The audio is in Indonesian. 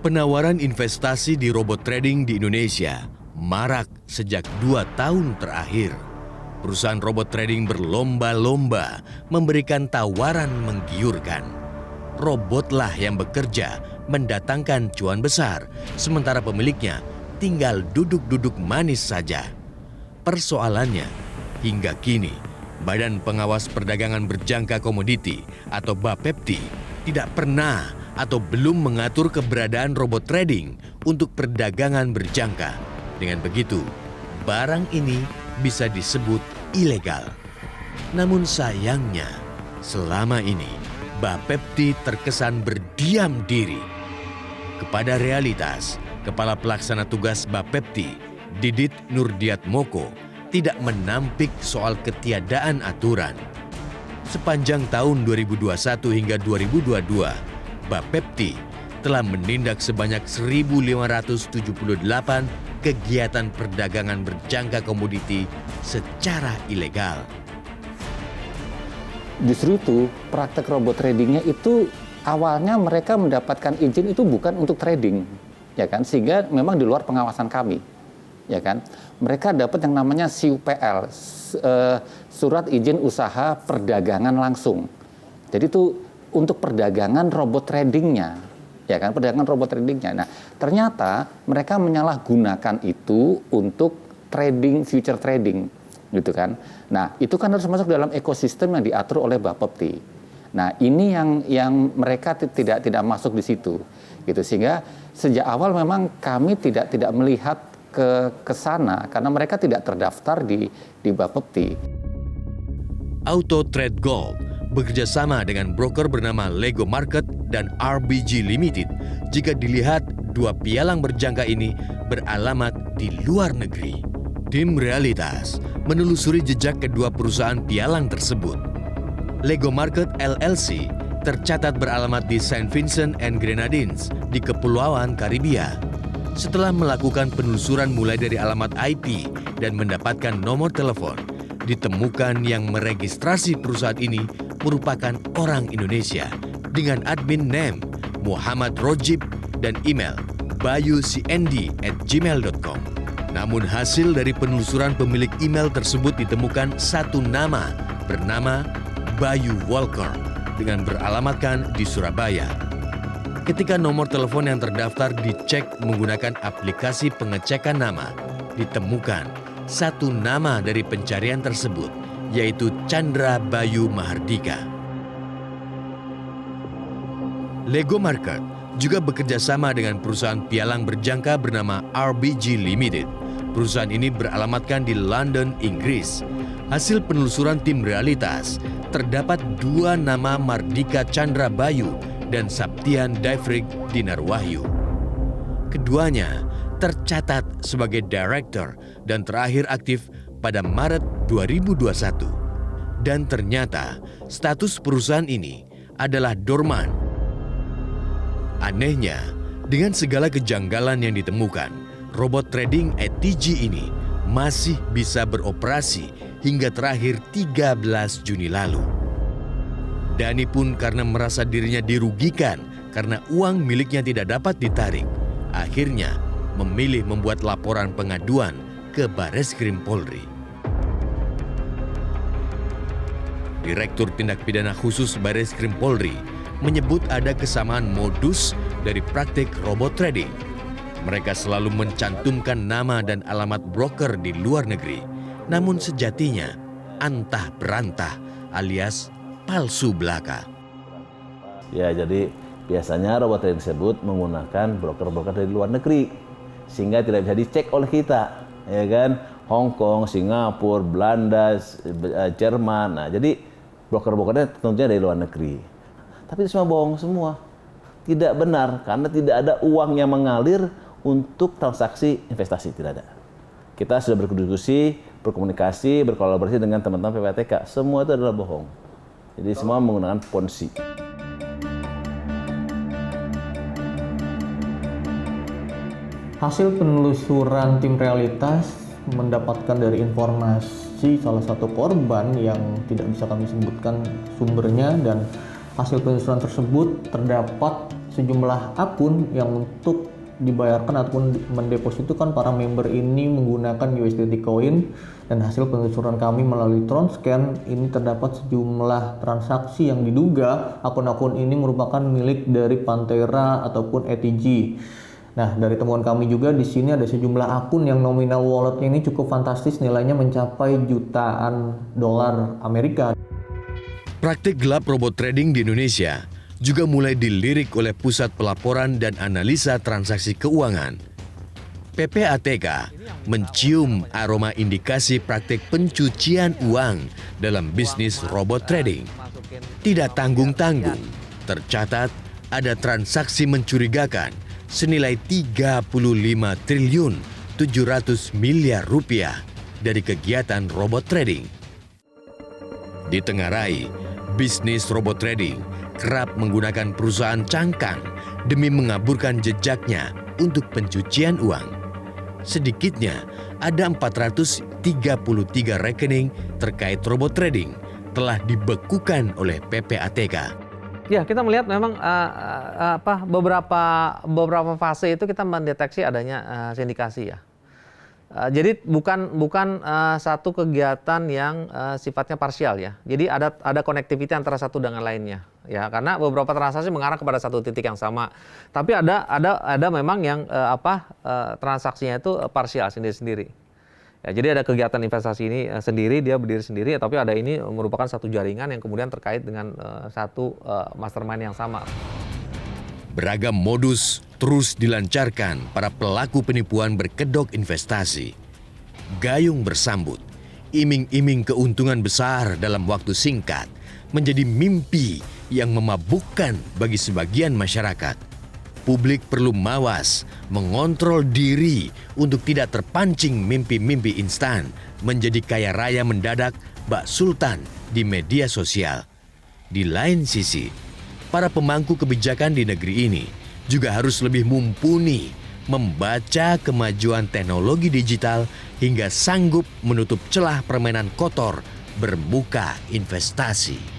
Penawaran investasi di robot trading di Indonesia marak sejak 2 tahun terakhir. Perusahaan robot trading berlomba-lomba memberikan tawaran menggiurkan. Robotlah yang bekerja mendatangkan cuan besar, sementara pemiliknya tinggal duduk-duduk manis saja. Persoalannya, hingga kini Badan Pengawas Perdagangan Berjangka Komoditi atau BAPEPTI tidak pernah atau belum mengatur keberadaan robot trading untuk perdagangan berjangka. Dengan begitu, barang ini bisa disebut ilegal. Namun sayangnya, selama ini BAPEPTI terkesan berdiam diri. Kepada realitas, Kepala Pelaksana Tugas BAPEPTI, Didit Nurdiatmoko, tidak menampik soal ketiadaan aturan. Sepanjang tahun 2021 hingga 2022, BAPEPTI telah menindak sebanyak 1.578 kegiatan perdagangan berjangka komoditi secara ilegal. Justru itu praktek robot tradingnya itu awalnya mereka mendapatkan izin itu bukan untuk trading, ya kan? Sehingga memang di luar pengawasan kami, ya kan? Mereka dapat yang namanya SIUPL, Surat Izin Usaha Perdagangan Langsung. Jadi itu untuk perdagangan robot tradingnya, ya kan? Perdagangan robot tradingnya. Nah, ternyata mereka menyalahgunakan itu untuk trading, future trading, gitu kan? Nah, itu kan harus masuk dalam ekosistem yang diatur oleh BAPEPTI. Nah, ini yang mereka tidak masuk di situ, gitu. Sehingga sejak awal memang kami tidak melihat ke sana karena mereka tidak terdaftar di BAPEPTI. Auto Trade Gold bekerjasama dengan broker bernama Lego Market dan RBG Limited. Jika dilihat, dua pialang berjangka ini beralamat di luar negeri. Tim Realitas menelusuri jejak kedua perusahaan pialang tersebut. Lego Market LLC tercatat beralamat di Saint Vincent and Grenadines di Kepulauan Karibia. Setelah melakukan penelusuran mulai dari alamat IP dan mendapatkan nomor telepon, ditemukan yang meregistrasi perusahaan ini merupakan orang Indonesia dengan admin name Muhammad Rojib dan email bayucnd@gmail.com. Namun hasil dari penelusuran pemilik email tersebut ditemukan satu nama bernama Bayu Walker dengan beralamatkan di Surabaya. Ketika nomor telepon yang terdaftar dicek menggunakan aplikasi pengecekan nama, ditemukan satu nama dari pencarian tersebut, yaitu Chandra Bayu Mahardika. Lego Market juga bekerja sama dengan perusahaan pialang berjangka bernama RBG Limited. Perusahaan ini beralamatkan di London, Inggris. Hasil penelusuran tim Realitas, terdapat dua nama Mardika Chandra Bayu dan Sabtian Daifrik Dinar Wahyu. Keduanya tercatat sebagai director dan terakhir aktif pada Maret 2021. Dan ternyata status perusahaan ini adalah dorman. Anehnya, dengan segala kejanggalan yang ditemukan, robot trading ATG ini masih bisa beroperasi hingga terakhir 13 Juni lalu. Dani pun karena merasa dirinya dirugikan karena uang miliknya tidak dapat ditarik, akhirnya memilih membuat laporan pengaduan ke Bareskrim Polri. Direktur Tindak Pidana Khusus Bareskrim Polri menyebut ada kesamaan modus dari praktik robot trading. Mereka selalu mencantumkan nama dan alamat broker di luar negeri, namun sejatinya antah berantah alias palsu belaka. Ya, jadi biasanya robot trading tersebut menggunakan broker-broker dari luar negeri sehingga tidak bisa dicek oleh kita, ya kan? Hong Kong, Singapura, Belanda, Jerman. Nah, jadi broker-brokernya tentunya dari luar negeri. Tapi itu semua bohong semua. Tidak benar karena tidak ada uang yang mengalir untuk transaksi investasi, tidak ada. Kita sudah berdiskusi, berkomunikasi, berkolaborasi dengan teman-teman PPATK. Semua itu adalah bohong. Jadi semua menggunakan ponzi. Hasil penelusuran tim Realitas mendapatkan dari informasi salah satu korban yang tidak bisa kami sebutkan sumbernya, dan hasil penelusuran tersebut terdapat sejumlah akun yang untuk dibayarkan ataupun mendepositokan para member ini menggunakan USDT Coin, dan hasil penelusuran kami melalui Tronscan ini terdapat sejumlah transaksi yang diduga akun-akun ini merupakan milik dari Pantera ataupun ETG. Nah, dari temuan kami juga di sini ada sejumlah akun yang nominal walletnya ini cukup fantastis, nilainya mencapai jutaan dolar Amerika. Praktik gelap robot trading di Indonesia juga mulai dilirik oleh Pusat Pelaporan dan Analisa Transaksi Keuangan. PPATK mencium aroma indikasi praktik pencucian uang dalam bisnis robot trading. Tidak tanggung-tanggung, tercatat ada transaksi mencurigakan senilai 35 triliun 700 miliar rupiah dari kegiatan robot trading. Ditengarai, bisnis robot trading kerap menggunakan perusahaan cangkang demi mengaburkan jejaknya untuk pencucian uang. Sedikitnya ada 433 rekening terkait robot trading telah dibekukan oleh PPATK. Ya, kita melihat memang beberapa fase itu kita mendeteksi adanya sindikasi ya. Jadi bukan satu kegiatan yang sifatnya parsial ya. Jadi ada konektivitas antara satu dengan lainnya ya, karena beberapa transaksi mengarah kepada satu titik yang sama. Tapi ada memang yang transaksinya itu parsial sendiri-sendiri. Ya, jadi ada kegiatan investasi ini sendiri, dia berdiri sendiri, tapi ada ini merupakan satu jaringan yang kemudian terkait dengan satu mastermind yang sama. Beragam modus terus dilancarkan para pelaku penipuan berkedok investasi. Gayung bersambut, iming-iming keuntungan besar dalam waktu singkat menjadi mimpi yang memabukkan bagi sebagian masyarakat. Publik perlu mawas, mengontrol diri untuk tidak terpancing mimpi-mimpi instan menjadi kaya raya mendadak bak sultan di media sosial. Di lain sisi, para pemangku kebijakan di negeri ini juga harus lebih mumpuni membaca kemajuan teknologi digital hingga sanggup menutup celah permainan kotor bermuka investasi.